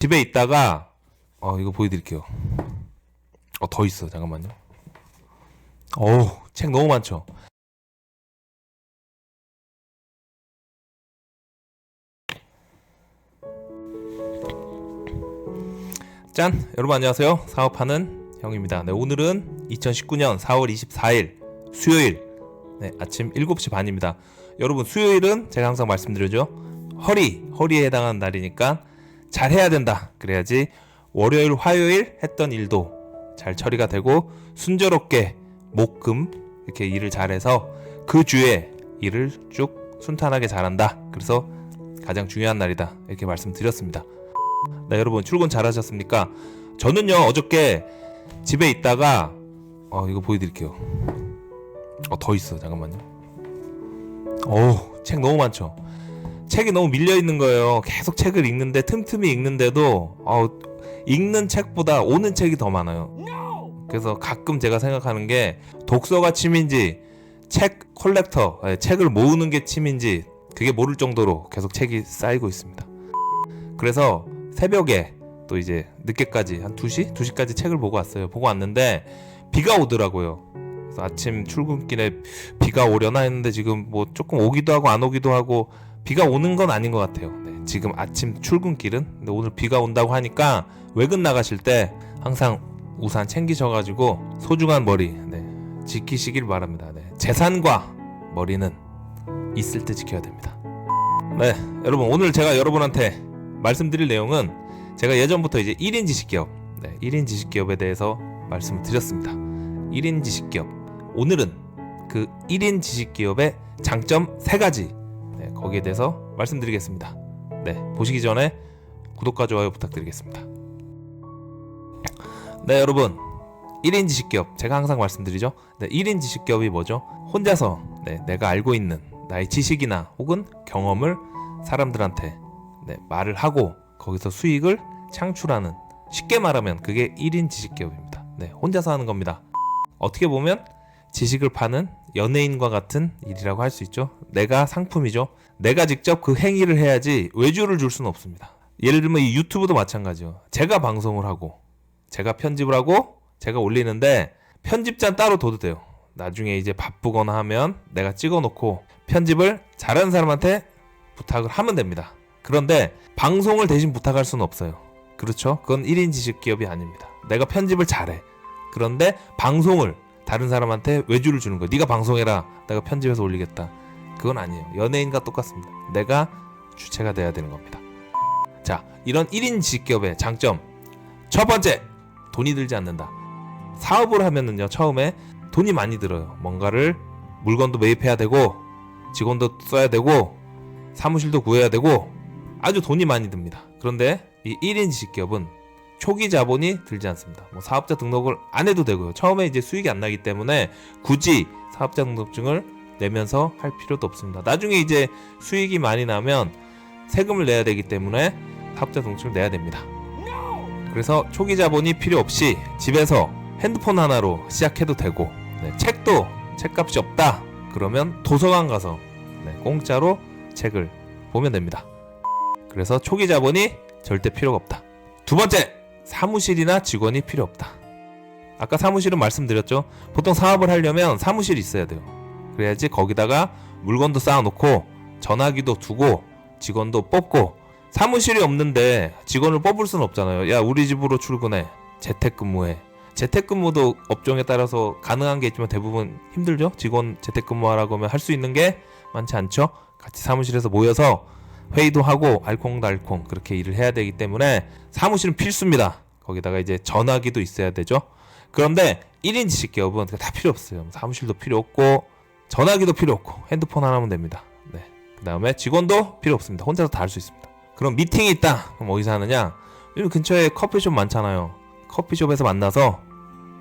집에 있다가 이거 보여드릴게요. 더 있어. 잠깐만요. 책 너무 많죠. 짠! 여러분 안녕하세요. 사업하는 형입니다. 네, 오늘은 2019년 4월 24일 수요일 아침 7시 반입니다. 여러분 수요일은 제가 항상 말씀드리죠. 허리에 해당하는 날이니까 잘 해야 된다. 그래야지 월요일, 화요일 했던 일도 잘 처리가 되고 순조롭게 목금 이렇게 일을 잘해서 그 주에 일을 쭉 순탄하게 잘한다. 그래서 가장 중요한 날이다. 이렇게 말씀드렸습니다. 네, 여러분 출근 잘하셨습니까? 저는요 어저께 집에 있다가 이거 보여드릴게요. 더 있어. 잠깐만요. 책 너무 많죠. 책이 너무 밀려있는 거예요. 계속 책을 읽는데 틈틈이 읽는데도 읽는 책보다 오는 책이 더 많아요. 그래서 가끔 제가 생각하는 게 독서가 취미인지 책 컬렉터, 책을 모으는 게 취미인지 그게 모를 정도로 계속 책이 쌓이고 있습니다. 그래서 새벽에 또 이제 늦게까지 한 2시? 2시까지 책을 보고 왔어요. 보고 왔는데 비가 오더라고요. 그래서 아침 출근길에 비가 오려나 했는데 지금 뭐 조금 오기도 하고 안 오기도 하고 비가 오는 건 아닌 것 같아요. 네, 지금 아침 출근길은. 근데 오늘 비가 온다고 하니까 외근 나가실 때 항상 우산 챙기셔가지고 소중한 머리 지키시길 바랍니다. 재산과 머리는 있을 때 지켜야 됩니다. 네, 여러분 오늘 제가 여러분한테 말씀드릴 내용은 제가 예전부터 이제 1인 지식기업 1인 지식기업에 대해서 말씀을 드렸습니다. 1인 지식기업 오늘은 그 1인 지식기업의 장점 3가지 거기에 대해서 말씀드리겠습니다. 보시기 전에 구독과 좋아요 부탁드리겠습니다. 네, 여러분 1인 지식기업 제가 항상 말씀드리죠. 1인 지식기업이 뭐죠? 혼자서 내가 알고 있는 나의 지식이나 혹은 경험을 사람들한테 말을 하고 거기서 수익을 창출하는, 쉽게 말하면 그게 1인 지식기업입니다. 혼자서 하는 겁니다. 어떻게 보면 지식을 파는 연예인과 같은 일이라고 할 수 있죠. 내가 상품이죠. 내가 직접 그 행위를 해야지 외주를 줄 수는 없습니다. 예를 들면 이 유튜브도 마찬가지요. 제가 방송을 하고 제가 편집을 하고 제가 올리는데 편집자는 따로 둬도 돼요. 나중에 이제 바쁘거나 하면 내가 찍어놓고 편집을 잘하는 사람한테 부탁을 하면 됩니다. 그런데 방송을 대신 부탁할 수는 없어요. 그렇죠? 그건 1인 지식기업이 아닙니다. 내가 편집을 잘해. 그런데 방송을 다른 사람한테 외주를 주는 거예요. 네가 방송해라. 내가 편집해서 올리겠다. 그건 아니에요. 연예인과 똑같습니다. 내가 주체가 돼야 되는 겁니다. 자, 이런 1인 지식기업의 장점. 첫 번째, 돈이 들지 않는다. 사업을 하면은요, 처음에 돈이 많이 들어요. 뭔가를 물건도 매입해야 되고 직원도 써야 되고 사무실도 구해야 되고 아주 돈이 많이 듭니다. 그런데 이 1인 지식기업은 초기 자본이 들지 않습니다. 사업자 등록을 안 해도 되고요. 처음에 이제 수익이 안 나기 때문에 굳이 사업자 등록증을 내면서 할 필요도 없습니다. 나중에 이제 수익이 많이 나면 세금을 내야 되기 때문에 사업자 등록증을 내야 됩니다. 그래서 초기 자본이 필요 없이 집에서 핸드폰 하나로 시작해도 되고 책도 책값이 없다 그러면 도서관 가서 공짜로 책을 보면 됩니다. 그래서 초기 자본이 절대 필요가 없다. 두 번째, 사무실이나 직원이 필요 없다. 아까 사무실은 말씀드렸죠. 보통 사업을 하려면 사무실이 있어야 돼요. 그래야지 거기다가 물건도 쌓아놓고 전화기도 두고 직원도 뽑고. 사무실이 없는데 직원을 뽑을 수는 없잖아요. 야, 우리 집으로 출근해. 재택근무해. 재택근무도 업종에 따라서 가능한 게 있지만 대부분 힘들죠. 직원 재택근무하라고 하면 할 수 있는 게 많지 않죠. 같이 사무실에서 모여서 회의도 하고 알콩달콩 그렇게 일을 해야 되기 때문에 사무실은 필수입니다. 거기다가 이제 전화기도 있어야 되죠. 그런데 1인 지식기업은 다 필요 없어요. 사무실도 필요 없고 전화기도 필요 없고 핸드폰 하나면 됩니다. 그 다음에 직원도 필요 없습니다. 혼자서 다 할 수 있습니다. 그럼 미팅이 있다. 그럼 어디서 하느냐? 요즘 근처에 커피숍 많잖아요. 커피숍에서 만나서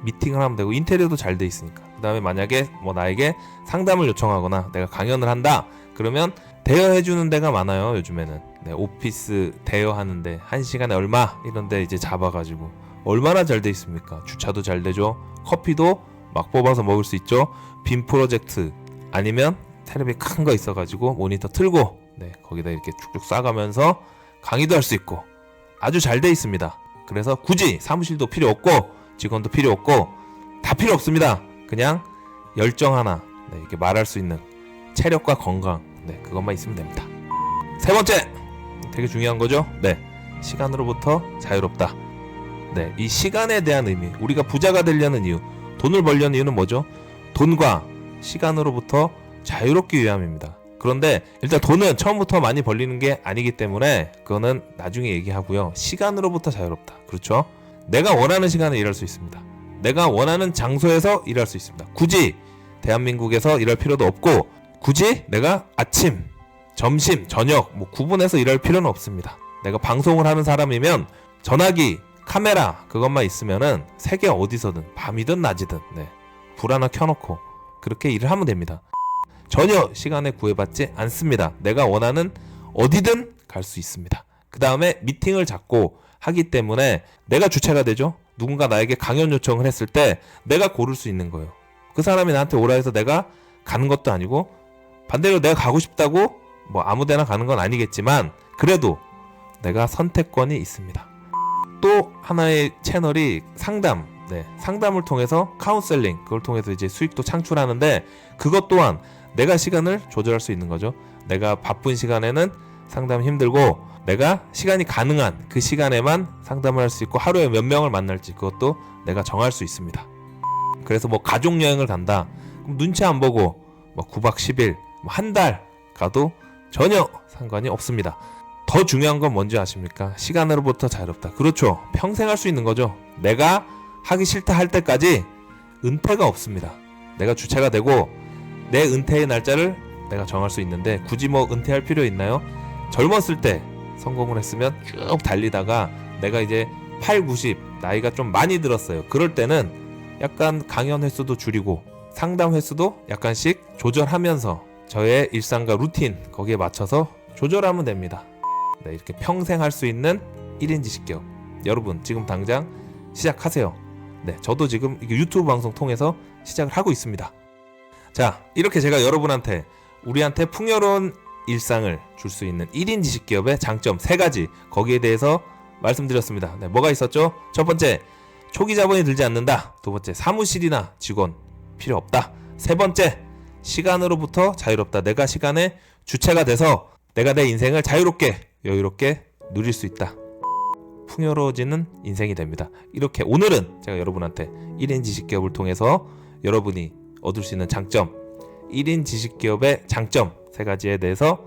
미팅을 하면 되고 인테리어도 잘 돼 있으니까. 그 다음에 만약에 나에게 상담을 요청하거나 내가 강연을 한다 그러면 대여해주는 데가 많아요. 요즘에는 오피스 대여하는데 1시간에 얼마 이런데 이제 잡아가지고 얼마나 잘 돼 있습니까? 주차도 잘 되죠. 커피도 막 뽑아서 먹을 수 있죠. 빔 프로젝트 아니면 텔레비 큰 거 있어가지고 모니터 틀고 거기다 이렇게 쭉쭉 쏴가면서 강의도 할 수 있고 아주 잘 돼 있습니다. 그래서 굳이 사무실도 필요 없고 직원도 필요 없고 다 필요 없습니다. 그냥 열정 하나, 네, 이렇게 말할 수 있는 체력과 건강, 네, 그것만 있으면 됩니다. 세 번째, 되게 중요한 거죠. 네, 시간으로부터 자유롭다. 네, 이 시간에 대한 의미, 우리가 부자가 되려는 이유, 돈을 벌려는 이유는 뭐죠? 돈과 시간으로부터 자유롭기 위함입니다. 그런데 일단 돈은 처음부터 많이 벌리는 게 아니기 때문에 그거는 나중에 얘기하고요. 시간으로부터 자유롭다. 그렇죠? 내가 원하는 시간에 일할 수 있습니다. 내가 원하는 장소에서 일할 수 있습니다. 굳이 대한민국에서 일할 필요도 없고 굳이 내가 아침, 점심, 저녁 구분해서 일할 필요는 없습니다. 내가 방송을 하는 사람이면 전화기, 카메라 그것만 있으면은 세계 어디서든 밤이든 낮이든 불 하나 켜놓고 그렇게 일을 하면 됩니다. 전혀 시간에 구애받지 않습니다. 내가 원하는 어디든 갈 수 있습니다. 그 다음에 미팅을 잡고 하기 때문에 내가 주체가 되죠. 누군가 나에게 강연 요청을 했을 때 내가 고를 수 있는 거예요. 그 사람이 나한테 오라 해서 내가 가는 것도 아니고 반대로 내가 가고 싶다고 아무데나 가는 건 아니겠지만 그래도 내가 선택권이 있습니다. 또 하나의 채널이 상담, 상담을 통해서 카운셀링, 그걸 통해서 이제 수익도 창출하는데 그것 또한 내가 시간을 조절할 수 있는 거죠. 내가 바쁜 시간에는 상담 힘들고 내가 시간이 가능한 그 시간에만 상담을 할 수 있고 하루에 몇 명을 만날지 그것도 내가 정할 수 있습니다. 그래서 가족여행을 간다. 그럼 눈치 안 보고 9박 10일, 한 달 가도 전혀 상관이 없습니다. 더 중요한 건 뭔지 아십니까? 시간으로부터 자유롭다. 그렇죠. 평생 할 수 있는 거죠. 내가 하기 싫다 할 때까지 은퇴가 없습니다. 내가 주체가 되고 내 은퇴의 날짜를 내가 정할 수 있는데 굳이 은퇴할 필요 있나요? 젊었을 때 성공을 했으면 쭉 달리다가 내가 이제 8, 90 나이가 좀 많이 들었어요. 그럴 때는 약간 강연 횟수도 줄이고 상담 횟수도 약간씩 조절하면서 저의 일상과 루틴 거기에 맞춰서 조절하면 됩니다. 네, 이렇게 평생 할 수 있는 1인 지식기업 여러분 지금 당장 시작하세요. 네, 저도 지금 유튜브 방송 통해서 시작을 하고 있습니다. 자, 이렇게 제가 여러분한테 우리한테 풍요로운 일상을 줄 수 있는 1인 지식기업의 장점 3가지 거기에 대해서 말씀드렸습니다. 네, 뭐가 있었죠? 첫 번째, 초기 자본이 들지 않는다. 두 번째, 사무실이나 직원 필요 없다. 세 번째, 시간으로부터 자유롭다. 내가 시간의 주체가 돼서 내가 내 인생을 자유롭게 여유롭게 누릴 수 있다. 풍요로워지는 인생이 됩니다. 이렇게 오늘은 제가 여러분한테 1인 지식기업을 통해서 여러분이 얻을 수 있는 장점 1인 지식기업의 장점 3가지에 대해서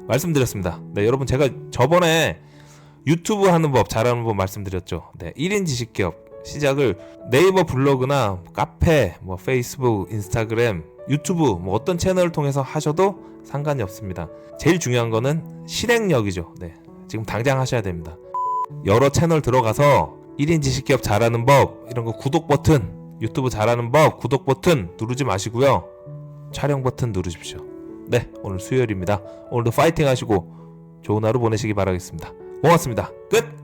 말씀드렸습니다. 네, 여러분 제가 저번에 유튜브 하는 법 잘하는 법 말씀드렸죠. 네, 1인 지식기업 시작을 네이버 블로그나 카페, 페이스북, 인스타그램, 유튜브 어떤 채널을 통해서 하셔도 상관이 없습니다. 제일 중요한 거는 실행력이죠. 네, 지금 당장 하셔야 됩니다. 여러 채널 들어가서 1인 지식기업 잘하는 법 이런 거 구독 버튼 유튜브 잘하는 법 구독 버튼 누르지 마시고요. 촬영 버튼 누르십시오. 네, 오늘 수요일입니다. 오늘도 파이팅 하시고 좋은 하루 보내시기 바라겠습니다. 고맙습니다. 끝!